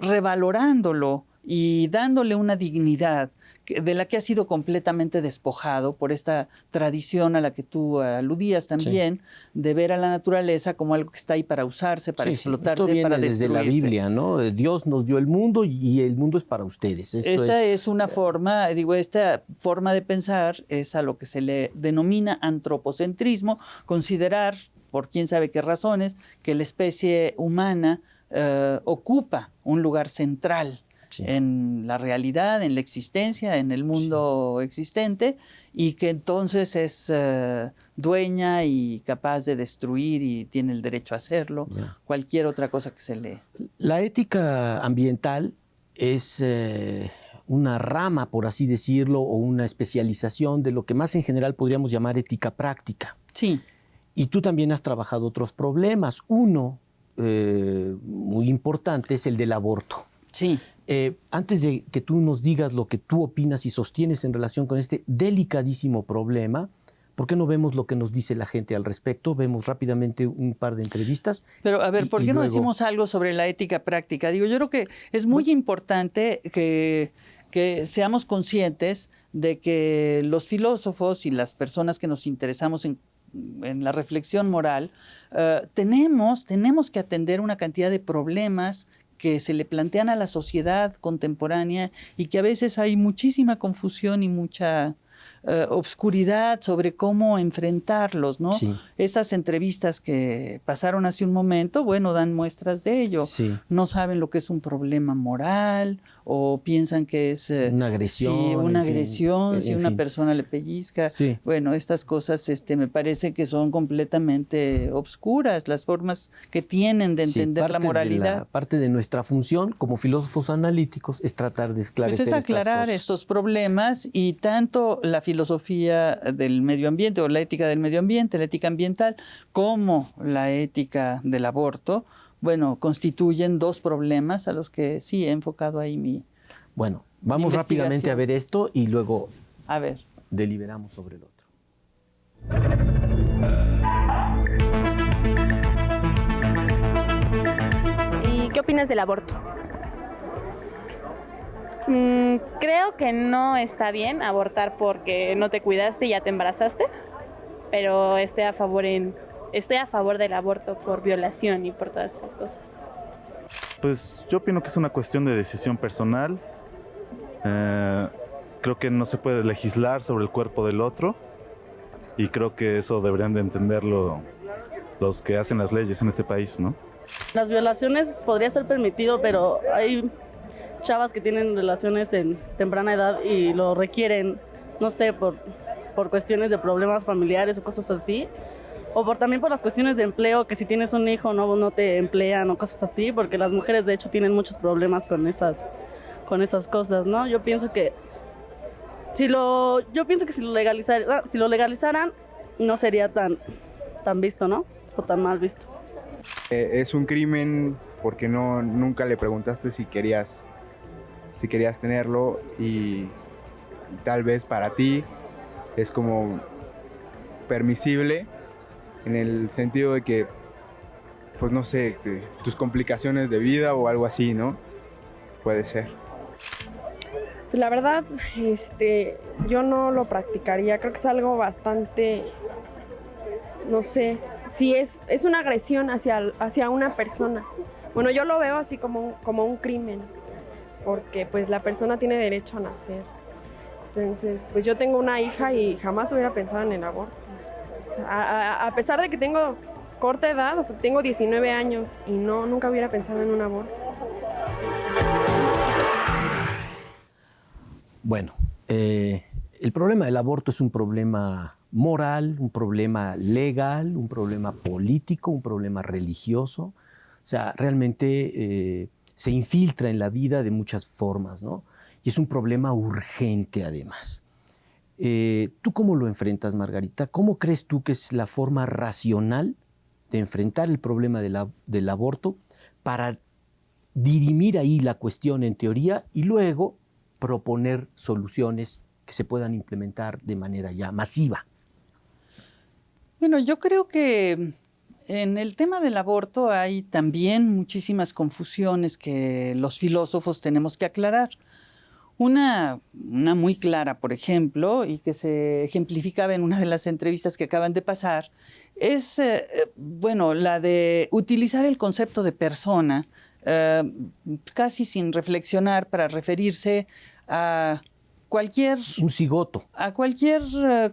revalorándolo y dándole una dignidad de la que ha sido completamente despojado por esta tradición a la que tú aludías también, de ver a la naturaleza como algo que está ahí para usarse, para explotarse, esto viene para desde destruirse. la Biblia, ¿no? Dios nos dio el mundo y el mundo es para ustedes. Esta es una forma, esta forma de pensar es a lo que se le denomina antropocentrismo, considerar, por quién sabe qué razones, que la especie humana ocupa un lugar central en la realidad, en la existencia, en el mundo existente, y que entonces es dueña y capaz de destruir y tiene el derecho a hacerlo, cualquier otra cosa que se le... La ética ambiental es una rama, por así decirlo, o una especialización de lo que más en general podríamos llamar ética práctica. Sí. Y tú también has trabajado otros problemas. Uno muy importante es el del aborto. Sí. Antes de que tú nos digas lo que tú opinas y sostienes en relación con este delicadísimo problema, ¿por qué no vemos lo que nos dice la gente al respecto? Vemos rápidamente un par de entrevistas. Pero a ver, ¿por qué no decimos algo sobre la ética práctica? Digo, yo creo que es muy importante que seamos conscientes de que los filósofos y las personas que nos interesamos en la reflexión moral, tenemos que atender una cantidad de problemas que se le plantean a la sociedad contemporánea y que a veces hay muchísima confusión y mucha obscuridad sobre cómo enfrentarlos, ¿no? Sí. Esas entrevistas que pasaron hace un momento, bueno, dan muestras de ello. Sí. No saben lo que es un problema moral o piensan que es una agresión. Sí, una agresión, si una persona le pellizca. Sí. Bueno, estas cosas me parece que son completamente obscuras, las formas que tienen de entender la moralidad. Parte de nuestra función como filósofos analíticos es tratar de esclarecer pues es aclarar estos problemas, y tanto la filosofía del medio ambiente o la ética del medio ambiente, la ética ambiental, como la ética del aborto, bueno, constituyen dos problemas a los que sí he enfocado ahí mi Bueno, vamos rápidamente a ver esto y luego deliberamos sobre el otro. ¿Y qué opinas del aborto? Creo que no está bien abortar porque no te cuidaste y ya te embarazaste, pero estoy a favor del aborto por violación y por todas esas cosas. Pues yo opino que es una cuestión de decisión personal. Creo que no se puede legislar sobre el cuerpo del otro, y creo que eso deberían de entenderlo los que hacen las leyes en este país, ¿no? Las violaciones podría ser permitido, pero hay chavas que tienen relaciones en temprana edad y lo requieren, no sé, por cuestiones de problemas familiares o cosas así, o también por las cuestiones de empleo, que si tienes un hijo no te emplean o cosas así, porque las mujeres de hecho tienen muchos problemas con esas cosas, ¿no? Yo pienso que si lo legalizaran no sería tan visto, ¿no? O tan mal visto. Es un crimen porque nunca le preguntaste si querías tenerlo, y tal vez para ti es como permisible en el sentido de que, pues no sé, tus complicaciones de vida o algo así, ¿no? Puede ser. La verdad, yo no lo practicaría. Creo que es algo bastante, no sé, si es una agresión hacia una persona. Bueno, yo lo veo así como un crimen, porque pues la persona tiene derecho a nacer. Entonces, pues yo tengo una hija y jamás hubiera pensado en el aborto. A pesar de que tengo corta edad, o sea, tengo 19 años y nunca hubiera pensado en un aborto. Bueno, el problema del aborto es un problema moral, un problema legal, un problema político, un problema religioso. O sea, realmente se infiltra en la vida de muchas formas, ¿no? Y es un problema urgente además. ¿Tú cómo lo enfrentas, Margarita? ¿Cómo crees tú que es la forma racional de enfrentar el problema del aborto para dirimir ahí la cuestión en teoría y luego proponer soluciones que se puedan implementar de manera ya masiva? Bueno, yo creo que en el tema del aborto hay también muchísimas confusiones que los filósofos tenemos que aclarar. Una muy clara, por ejemplo, y que se ejemplificaba en una de las entrevistas que acaban de pasar, es, bueno, la de utilizar el concepto de persona casi sin reflexionar para referirse a cualquier... Un cigoto. A cualquier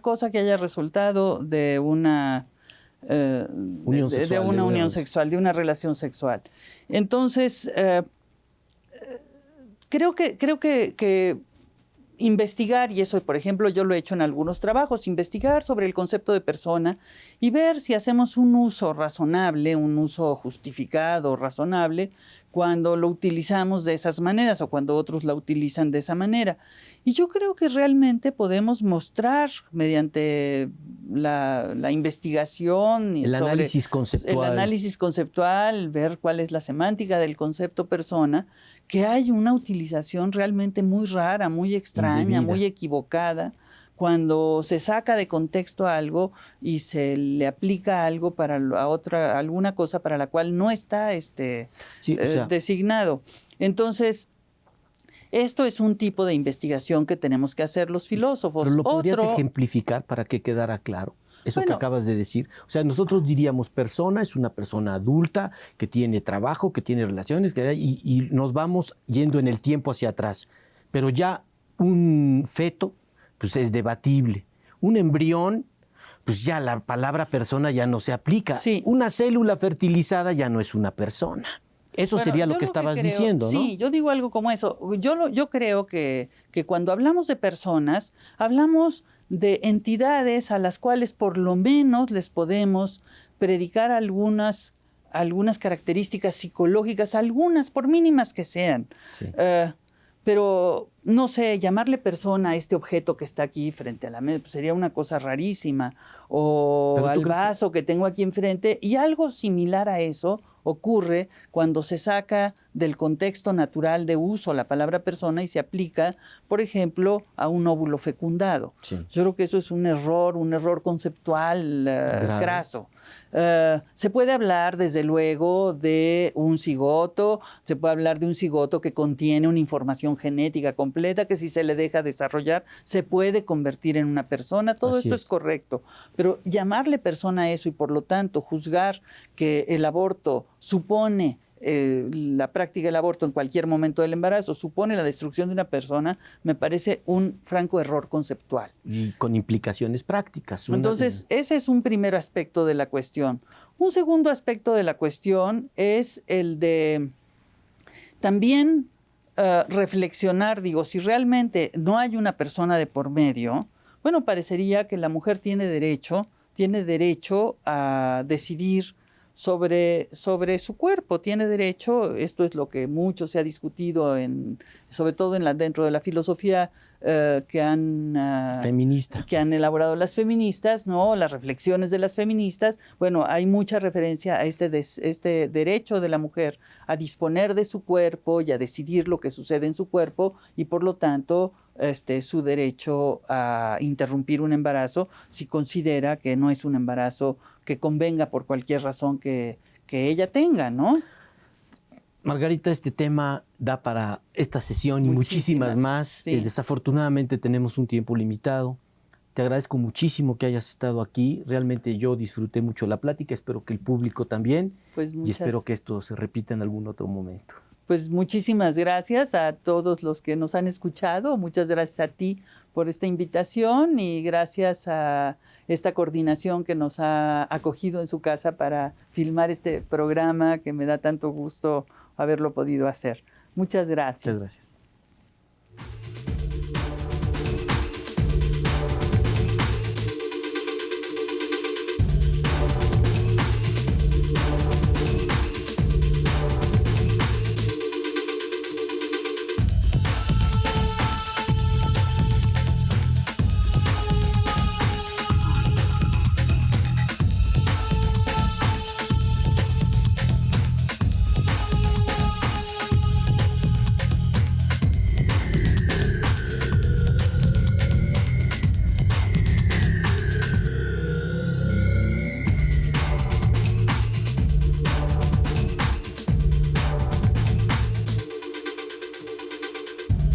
cosa que haya resultado de una... unión sexual, de una relación sexual. Entonces, creo que investigar, y eso, por ejemplo, yo lo he hecho en algunos trabajos, investigar sobre el concepto de persona y ver si hacemos un uso razonable, un uso justificado, razonable, cuando lo utilizamos de esas maneras o cuando otros la utilizan de esa manera. Y yo creo que realmente podemos mostrar mediante la investigación, el análisis conceptual, ver cuál es la semántica del concepto persona, que hay una utilización realmente muy rara, muy extraña, indebida, muy equivocada, cuando se saca de contexto algo y se le aplica algo para alguna cosa para la cual no está designado. Entonces, esto es un tipo de investigación que tenemos que hacer los filósofos. Pero lo podrías ejemplificar para que quedara claro. Eso que acabas de decir. O sea, nosotros diríamos persona es una persona adulta que tiene trabajo, que tiene relaciones, y nos vamos yendo en el tiempo hacia atrás. Pero ya un feto, pues es debatible. Un embrión, pues ya la palabra persona ya no se aplica. Sí. Una célula fertilizada ya no es una persona. Eso sería lo que estabas diciendo, ¿no? Sí, yo digo algo como eso. Yo creo que cuando hablamos de personas, hablamos de entidades a las cuales por lo menos les podemos predicar algunas características psicológicas, algunas, por mínimas que sean. Sí. Pero, no sé, llamarle persona a este objeto que está aquí frente a la mesa pues sería una cosa rarísima. O al vaso que tengo aquí enfrente. Y algo similar a eso ocurre cuando se saca del contexto natural de uso la palabra persona y se aplica, por ejemplo, a un óvulo fecundado. Sí. Yo creo que eso es un error conceptual graso. Se puede hablar, desde luego, de un cigoto, se puede hablar de un cigoto que contiene una información genética completa que si se le deja desarrollar se puede convertir en una persona. Todo esto es correcto. Pero llamarle persona a eso y por lo tanto juzgar que el aborto supone la práctica del aborto en cualquier momento del embarazo supone la destrucción de una persona, me parece un franco error conceptual. Y con implicaciones prácticas. Entonces, ese es un primer aspecto de la cuestión. Un segundo aspecto de la cuestión es el de también reflexionar, si realmente no hay una persona de por medio, bueno, parecería que la mujer tiene derecho a decidir sobre su cuerpo, tiene derecho, esto es lo que mucho se ha discutido, sobre todo dentro de la filosofía que han elaborado las feministas, ¿no? Las reflexiones de las feministas. Bueno, hay mucha referencia a este derecho de la mujer a disponer de su cuerpo y a decidir lo que sucede en su cuerpo y por lo tanto su derecho a interrumpir un embarazo si considera que no es un embarazo que convenga por cualquier razón que ella tenga, ¿no? Margarita, este tema da para esta sesión y muchísimas más. Sí. Desafortunadamente tenemos un tiempo limitado. Te agradezco muchísimo que hayas estado aquí. Realmente yo disfruté mucho la plática, espero que el público también. Y espero que esto se repita en algún otro momento. Pues muchísimas gracias a todos los que nos han escuchado. Muchas gracias a ti por esta invitación y gracias a esta coordinación que nos ha acogido en su casa para filmar este programa que me da tanto gusto haberlo podido hacer. Muchas gracias. Muchas gracias.